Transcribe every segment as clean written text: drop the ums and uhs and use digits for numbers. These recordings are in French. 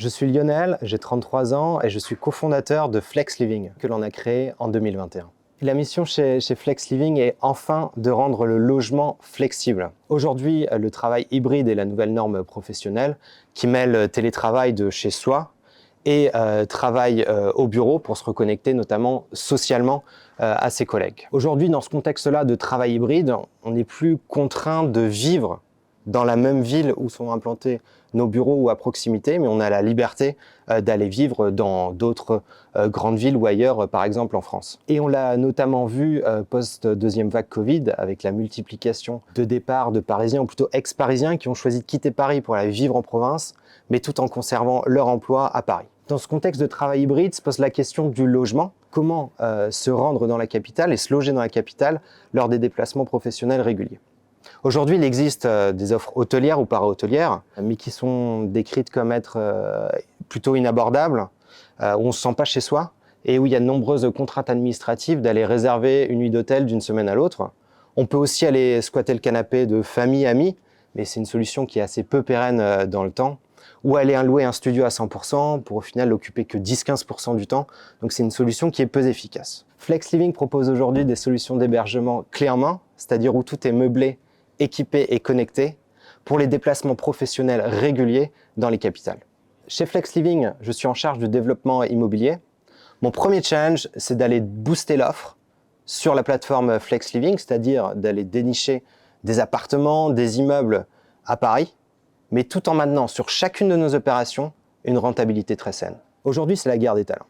Je suis Lionel, j'ai 33 ans et je suis cofondateur de Flex Living, que l'on a créé en 2021. La mission chez Flex Living est enfin de rendre le logement flexible. Aujourd'hui, le travail hybride est la nouvelle norme professionnelle qui mêle télétravail de chez soi et travail au bureau pour se reconnecter notamment socialement à ses collègues. Aujourd'hui, dans ce contexte-là de travail hybride, on n'est plus contraint de vivre dans la même ville où sont implantés nos bureaux ou à proximité, mais on a la liberté d'aller vivre dans d'autres grandes villes ou ailleurs, par exemple en France. Et on l'a notamment vu post-deuxième vague Covid, avec la multiplication de départs de Parisiens, ou plutôt ex-Parisiens, qui ont choisi de quitter Paris pour aller vivre en province, mais tout en conservant leur emploi à Paris. Dans ce contexte de travail hybride, se pose la question du logement. Comment se rendre dans la capitale et se loger dans la capitale lors des déplacements professionnels réguliers. Aujourd'hui, il existe des offres hôtelières ou para-hôtelières, mais qui sont décrites comme être plutôt inabordables, où on ne se sent pas chez soi et où il y a de nombreuses contraintes administratives d'aller réserver une nuit d'hôtel d'une semaine à l'autre. On peut aussi aller squatter le canapé de famille, amis, mais c'est une solution qui est assez peu pérenne dans le temps, ou aller louer un studio à 100% pour au final l'occuper que 10-15% du temps. Donc c'est une solution qui est peu efficace. Flex Living propose aujourd'hui des solutions d'hébergement clé en main, c'est-à-dire où tout est meublé, équipé et connecté pour les déplacements professionnels réguliers dans les capitales. Chez Flex Living, je suis en charge du développement immobilier. Mon premier challenge, c'est d'aller booster l'offre sur la plateforme Flex Living, c'est-à-dire d'aller dénicher des appartements, des immeubles à Paris, mais tout en maintenant sur chacune de nos opérations une rentabilité très saine. Aujourd'hui, c'est la guerre des talents.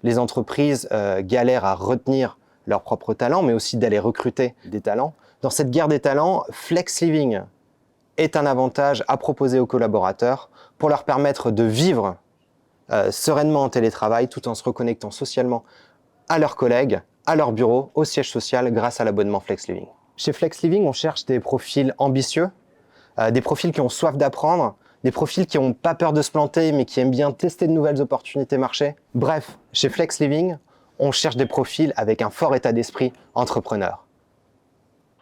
Les entreprises galèrent à retenir leurs propres talents, mais aussi d'aller recruter des talents. Dans cette guerre des talents, Flex Living est un avantage à proposer aux collaborateurs pour leur permettre de vivre sereinement en télétravail tout en se reconnectant socialement à leurs collègues, à leur bureau, au siège social grâce à l'abonnement Flex Living. Chez Flex Living, on cherche des profils ambitieux, des profils qui ont soif d'apprendre, des profils qui n'ont pas peur de se planter mais qui aiment bien tester de nouvelles opportunités marché. Bref, chez Flex Living, on cherche des profils avec un fort état d'esprit entrepreneur.